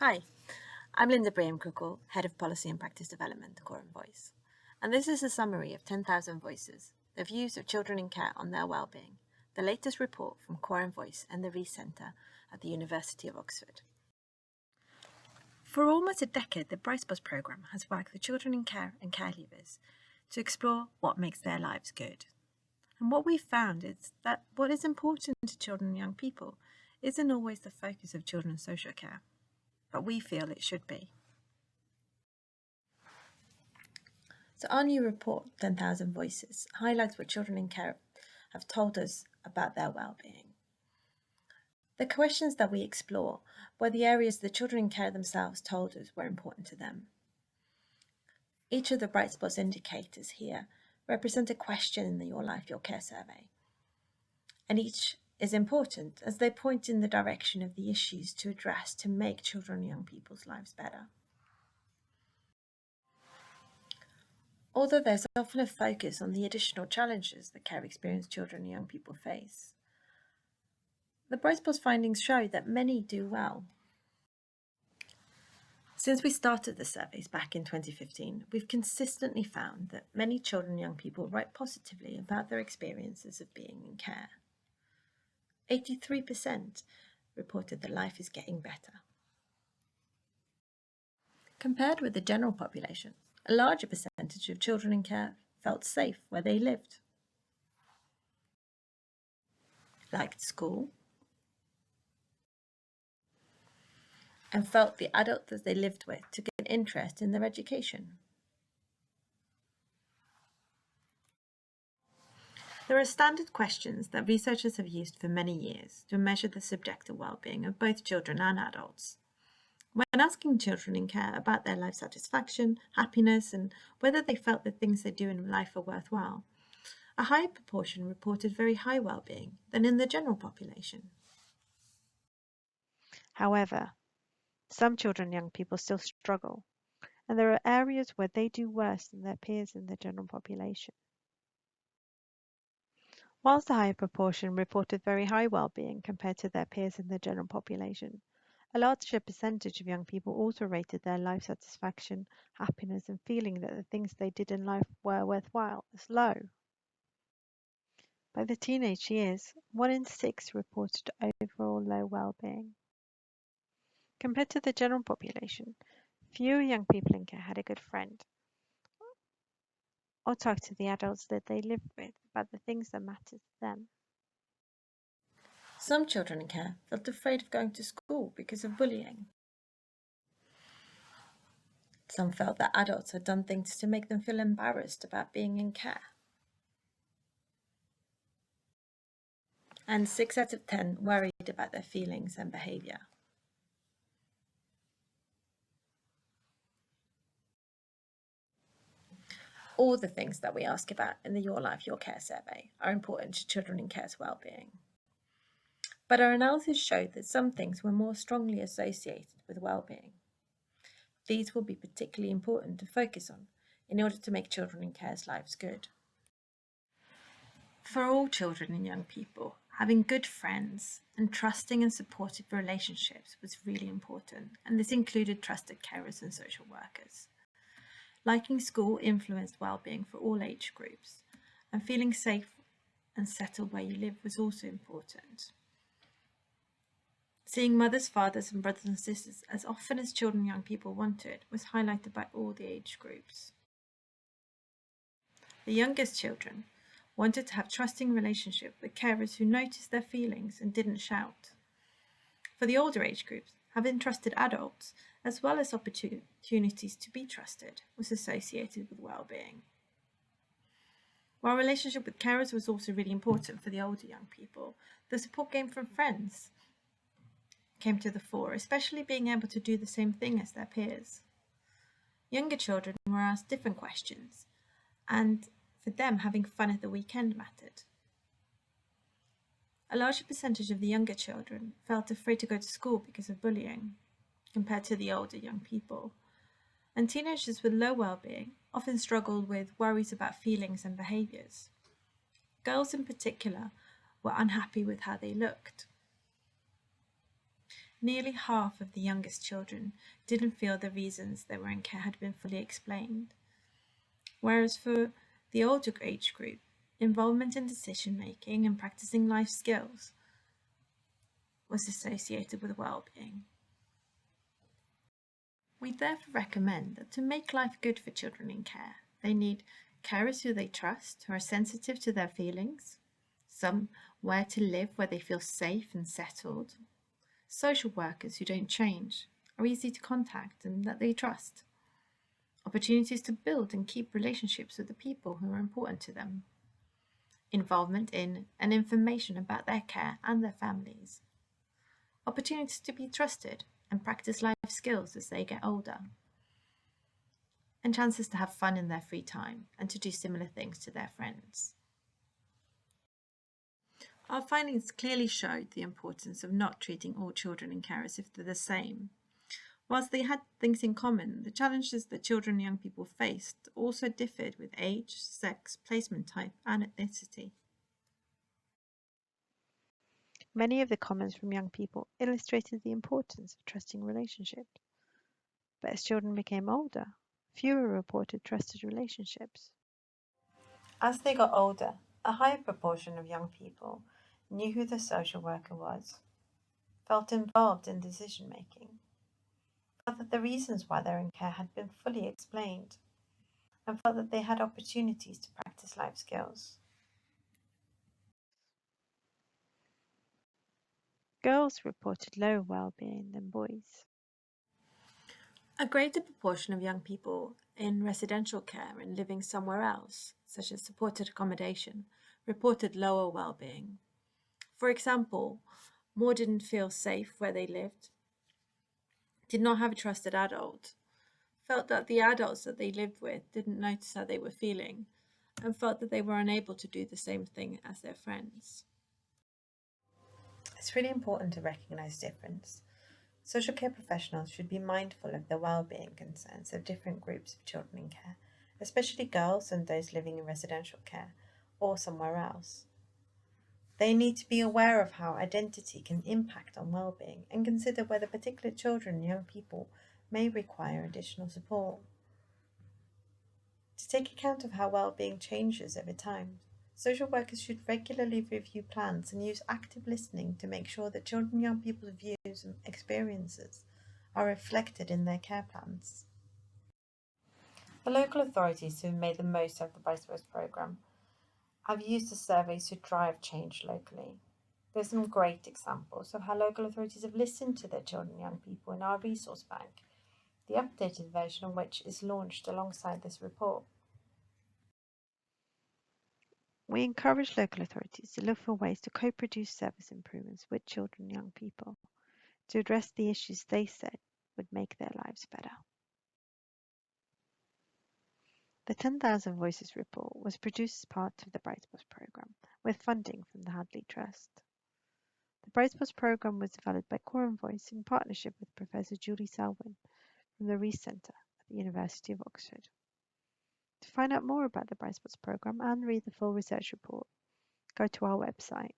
Hi, I'm Linda Braham-Cookle, Head of Policy and Practice Development at Quorum Voice, and this is a summary of 10,000 Voices, the views of children in care on their well-being, the latest report from Quorum Voice and the Rees Centre at the University of Oxford. For almost a decade, the Brightspot programme has worked with children in care and caregivers to explore what makes their lives good. And what we've found is that what is important to children and young people isn't always the focus of children's social care, but we feel it should be. So our new report, 10,000 Voices, highlights what children in care have told us about their well-being. The questions that we explore were the areas the children in care themselves told us were important to them. Each of the bright spots indicators here represent a question in the Your Life, Your Care survey. And each is important as they point in the direction of the issues to address to make children and young people's lives better. Although there's often a focus on the additional challenges that care experienced children and young people face, the Brightspot findings show that many do well. Since we started the surveys back in 2015, we've consistently found that many children and young people write positively about their experiences of being in care. 83% reported that life is getting better. Compared with the general population, a larger percentage of children in care felt safe where they lived, liked school, and felt the adults that they lived with took an interest in their education. There are standard questions that researchers have used for many years to measure the subjective well-being of both children and adults. When asking children in care about their life satisfaction, happiness, and whether they felt the things they do in life are worthwhile, a higher proportion reported very high well-being than in the general population. However, some children and young people still struggle, and there are areas where they do worse than their peers in the general population. Whilst a higher proportion reported very high well-being compared to their peers in the general population, a larger percentage of young people also rated their life satisfaction, happiness, and feeling that the things they did in life were worthwhile as low. By the teenage years, 1 in 6 reported overall low well-being. Compared to the general population, fewer young people in care had a good friend or talked to the adults that they lived with about the things that mattered to them. Some children in care felt afraid of going to school because of bullying. Some felt that adults had done things to make them feel embarrassed about being in care. And 6 out of 10 worried about their feelings and behaviour. All the things that we ask about in the Your Life, Your Care survey are important to children in care's well-being. But our analysis showed that some things were more strongly associated with well-being. These will be particularly important to focus on in order to make children in care's lives good. For all children and young people, having good friends and trusting and supportive relationships was really important, and this included trusted carers and social workers. Liking school influenced well-being for all age groups, and feeling safe and settled where you live was also important. Seeing mothers, fathers, and brothers and sisters as often as children and young people wanted was highlighted by all the age groups. The youngest children wanted to have trusting relationship with carers who noticed their feelings and didn't shout. For the older age groups, having trusted adults, as well as opportunities to be trusted, was associated with well-being. While relationship with carers was also really important for the older young people, the support gained from friends came to the fore, especially being able to do the same thing as their peers. Younger children were asked different questions, and for them, having fun at the weekend mattered. A larger percentage of the younger children felt afraid to go to school because of bullying, compared to the older young people. And teenagers with low well-being often struggled with worries about feelings and behaviours. Girls in particular were unhappy with how they looked. Nearly half of the youngest children didn't feel the reasons they were in care had been fully explained, whereas for the older age group, involvement in decision making and practicing life skills was associated with well-being. We therefore recommend that to make life good for children in care, they need carers who they trust, who are sensitive to their feelings, somewhere to live where they feel safe and settled, social workers who don't change, are easy to contact and that they trust, opportunities to build and keep relationships with the people who are important to them, involvement in and information about their care and their families, opportunities to be trusted and practice life skills as they get older, and chances to have fun in their free time and to do similar things to their friends. Our findings clearly showed the importance of not treating all children in care as if they're the same. Whilst they had things in common, the challenges that children and young people faced also differed with age, sex, placement type, and ethnicity. Many of the comments from young people illustrated the importance of trusting relationships. But as children became older, fewer reported trusted relationships. As they got older, a higher proportion of young people knew who the social worker was, felt involved in decision making, felt that the reasons why they're in care had been fully explained, and felt that they had opportunities to practice life skills. Girls reported lower well-being than boys. A greater proportion of young people in residential care and living somewhere else, such as supported accommodation, reported lower well-being. For example, more didn't feel safe where they lived, did not have a trusted adult, felt that the adults that they lived with didn't notice how they were feeling, and felt that they were unable to do the same thing as their friends. It's really important to recognise difference. Social care professionals should be mindful of the well-being concerns of different groups of children in care, especially girls and those living in residential care or somewhere else. They need to be aware of how identity can impact on well-being and consider whether particular children and young people may require additional support. To take account of how well-being changes over time, social workers should regularly review plans and use active listening to make sure that children and young people's views and experiences are reflected in their care plans. The local authorities who have made the most of the Brightpost programme have used the surveys to drive change locally. There's some great examples of how local authorities have listened to their children and young people in our resource bank, the updated version of which is launched alongside this report. We encourage local authorities to look for ways to co-produce service improvements with children and young people to address the issues they said would make their lives better. The 10,000 Voices report was produced as part of the Brightpost programme with funding from the Hadley Trust. The Brightpost programme was developed by Coram Voice in partnership with Professor Julie Selwyn from the Rees Centre at the University of Oxford. To find out more about the Brightpost programme and read the full research report, go to our website